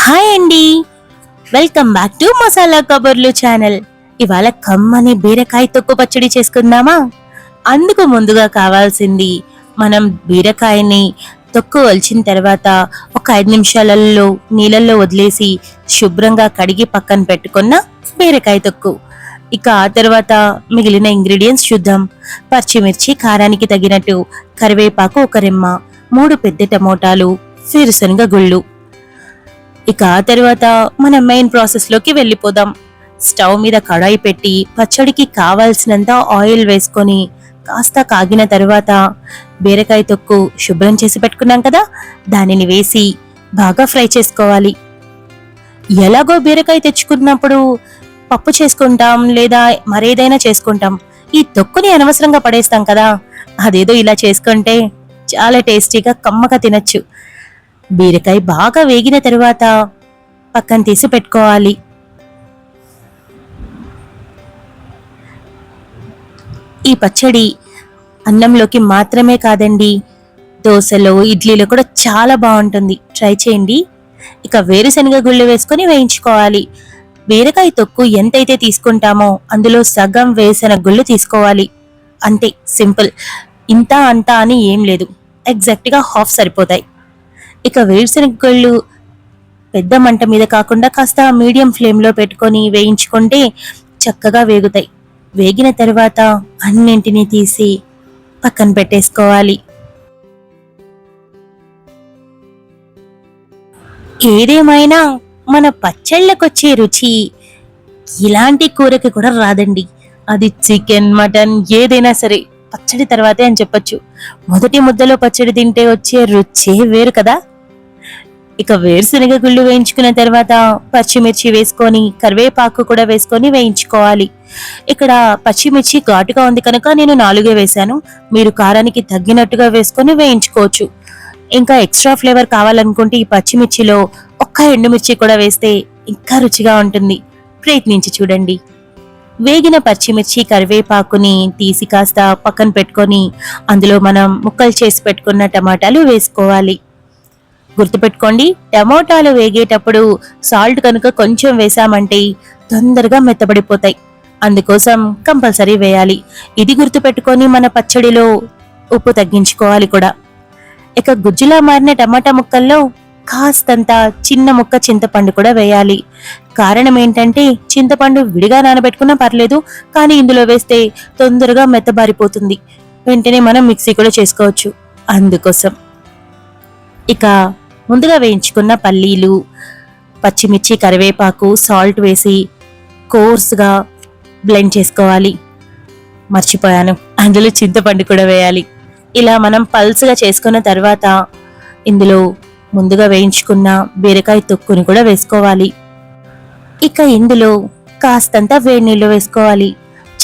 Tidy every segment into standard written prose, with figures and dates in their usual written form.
Hi అండి, welcome back to masala కబుర్లు channel. ఇవాళ కమ్మని బీరకాయ తొక్కు పచ్చడి చేసుకుందామా? అందుకు ముందుగా కావాల్సింది, మనం బీరకాయని తొక్కు వలిచిన తర్వాత ఒక 5 నిమిషాలలో నీళ్ళల్లో వదిలేసి శుభ్రంగా కడిగి పక్కన పెట్టుకున్న బీరకాయ తొక్కు. ఇక ఆ తర్వాత మిగిలిన ఇంగ్రీడియంట్స్ చూద్దాం. పచ్చిమిర్చి కారానికి తగినట్టు, కరివేపాకు ఒక రెమ్మ, 3 పెద్ద టమోటాలు, వేరుశనగ గుళ్ళు. ఇక ఆ తర్వాత మనం మెయిన్ ప్రాసెస్ లోకి వెళ్ళిపోదాం. స్టవ్ మీద కడాయి పెట్టి పచ్చడికి కావాల్సినంత ఆయిల్ వేసుకొని కాస్త కాగిన తర్వాత బీరకాయ తొక్కు శుభ్రం చేసి పెట్టుకున్నాం కదా, దానిని వేసి బాగా ఫ్రై చేసుకోవాలి. ఎలాగో బీరకాయ తెచ్చుకున్నప్పుడు పప్పు చేసుకుంటాం లేదా మరేదైనా చేసుకుంటాం, ఈ తొక్కుని అనవసరంగా పడేస్తాం కదా, అదేదో ఇలా చేసుకుంటే చాలా టేస్టీగా కమ్మగా తినచ్చు. బీరకాయ బాగా వేగిన తరువాత పక్కన తీసి పెట్టుకోవాలి. ఈ పచ్చడి అన్నంలోకి మాత్రమే కాదండి, దోశలో ఇడ్లీలో కూడా చాలా బాగుంటుంది, ట్రై చేయండి. ఇక వేరుశనగ గుళ్ళు వేసుకొని వేయించుకోవాలి. బీరకాయ తొక్కు ఎంతైతే తీసుకుంటామో అందులో సగం వేరుశనగ గుళ్ళు తీసుకోవాలి. అంతే, సింపుల్. ఇంత అంత అని ఏం లేదు, ఎగ్జాక్ట్గా హాఫ్ సరిపోతాయి. ఇక వేరుశనగ గుళ్ళు పెద్ద మంట మీద కాకుండా కాస్త మీడియం ఫ్లేమ్లో పెట్టుకొని వేయించుకుంటే చక్కగా వేగుతాయి. వేగిన తర్వాత అన్నింటినీ తీసి పక్కన పెట్టేసుకోవాలి. ఏదేమైనా మన పచ్చళ్ళకొచ్చే రుచి ఇలాంటి కూరకి కూడా రాదండి. అది చికెన్, మటన్ ఏదైనా సరే పచ్చడి తర్వాతే అని చెప్పొచ్చు. మొదటి ముద్దలో పచ్చడి తింటే వచ్చే రుచే వేరు కదా. ఇక వేరుశనగ గుళ్ళు వేయించుకున్న తర్వాత పచ్చిమిర్చి వేసుకొని కరివేపాకు కూడా వేసుకొని వేయించుకోవాలి. ఇక్కడ పచ్చిమిర్చి ఘాటుగా ఉంది కనుక నేను 4 వేశాను, మీరు కారానికి తగ్గినట్టుగా వేసుకొని వేయించుకోవచ్చు. ఇంకా ఎక్స్ట్రా ఫ్లేవర్ కావాలనుకుంటే ఈ పచ్చిమిర్చిలో ఒక్క ఎండుమిర్చి కూడా వేస్తే ఇంకా రుచిగా ఉంటుంది. ప్రయత్నించి చూడండి. వేగిన పచ్చిమిర్చి కరివేపాకుని తీసి కాస్త పక్కన పెట్టుకొని అందులో మనం ముక్కలు చేసి పెట్టుకున్న టమాటాలు వేసుకోవాలి. గుర్తుపెట్టుకోండి, టమోటాలు వేగేటప్పుడు సాల్ట్ కనుక కొంచెం వేసామంటే తొందరగా మెత్తబడిపోతాయి, అందుకోసం కంపల్సరీ వేయాలి. ఇది గుర్తుపెట్టుకొని మన పచ్చడిలో ఉప్పు తగ్గించుకోవాలి కూడా. ఇక గుజ్జులా మారిన టమాటా ముక్కల్లో కాస్తంత చిన్న ముక్క చింతపండు కూడా వేయాలి. కారణం ఏంటంటే చింతపండు విడిగా నానబెట్టుకున్నా పర్లేదు, కానీ ఇందులో వేస్తే తొందరగా మెత్తబారిపోతుంది, వెంటనే మనం మిక్సీ కూడా చేసుకోవచ్చు, అందుకోసం. ఇక ముందుగా వేయించుకున్న పల్లీలు, పచ్చిమిర్చి, కరివేపాకు, సాల్ట్ వేసి కోర్స్గా బ్లెండ్ చేసుకోవాలి. మర్చిపోయాను, అందులో చింతపండు కూడా వేయాలి. ఇలా మనం పల్స్గా చేసుకున్న తర్వాత ఇందులో ముందుగా వేయించుకున్న బీరకాయ తొక్కుని కూడా వేసుకోవాలి. ఇక ఇందులో కాస్తంత వేడి నీళ్ళు వేసుకోవాలి.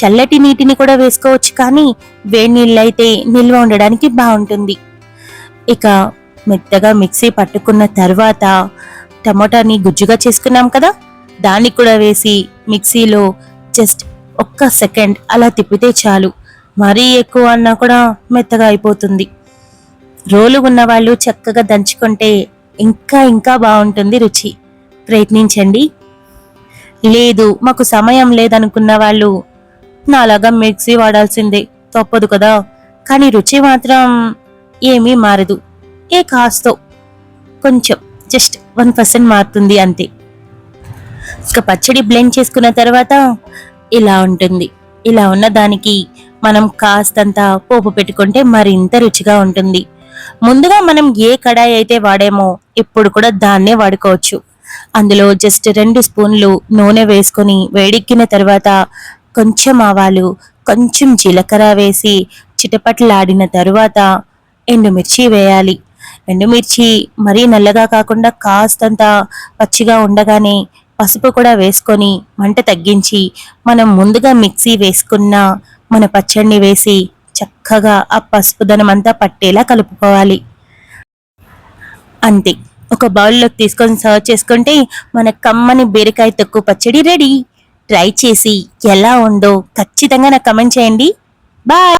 చల్లటి నీటిని కూడా వేసుకోవచ్చు, కానీ వేడి నీళ్ళు అయితే నిల్వ ఉండడానికి బాగుంటుంది. ఇక మెత్తగా మిక్సీ పట్టుకున్న తర్వాత టమోటాని గుజ్జుగా చేసుకున్నాం కదా, దాన్ని కూడా వేసి మిక్సీలో జస్ట్ ఒక్క సెకండ్ అలా తిప్పితే చాలు. మరీ ఎక్కువ అన్నా కూడా మెత్తగా అయిపోతుంది. రోలు ఉన్న వాళ్ళు చక్కగా దంచుకుంటే ఇంకా ఇంకా బాగుంటుంది రుచి. ప్రయత్నించండి. లేదు మాకు సమయం లేదనుకున్న వాళ్ళు నాలాగా మిక్సీ వాడాల్సిందే, తప్పదు కదా, కానీ రుచి మాత్రం ఏమీ మారదు. ఏ కాస్తో కొంచెం జస్ట్ 1% మారుతుంది అంతే. ఇక పచ్చడి బ్లెండ్ చేసుకున్న తర్వాత ఇలా ఉంటుంది. ఇలా ఉన్న దానికి మనం కాస్తంత పోపు పెట్టుకుంటే మరింత రుచిగా ఉంటుంది. ముందుగా మనం ఏ కడాయి అయితే వాడామో ఇప్పుడు కూడా దాన్నే వాడుకోవచ్చు. అందులో జస్ట్ 2 స్పూన్లు నూనె వేసుకొని వేడెక్కిన తర్వాత కొంచెం ఆవాలు, కొంచెం జీలకర్ర వేసి చిటపట్లాడిన తరువాత ఎండుమిర్చి వేయాలి. ఎండుమిర్చి మరీ నల్లగా కాకుండా కాస్తంత పచ్చిగా ఉండగానే పసుపు కూడా వేసుకొని మంట తగ్గించి మనం ముందుగా మిక్సీ వేసుకున్న మన పచ్చడిని వేసి చక్కగా ఆ పసుపుదనం అంతా పట్టేలా కలుపుకోవాలి. అంతే, ఒక బౌల్లోకి తీసుకొని సర్వ్ చేసుకుంటే మన కమ్మని బీరకాయ తొక్కు పచ్చడి రెడీ. ట్రై చేసి ఎలా ఉందో ఖచ్చితంగా నాకు కమెంట్ చేయండి. బాయ్.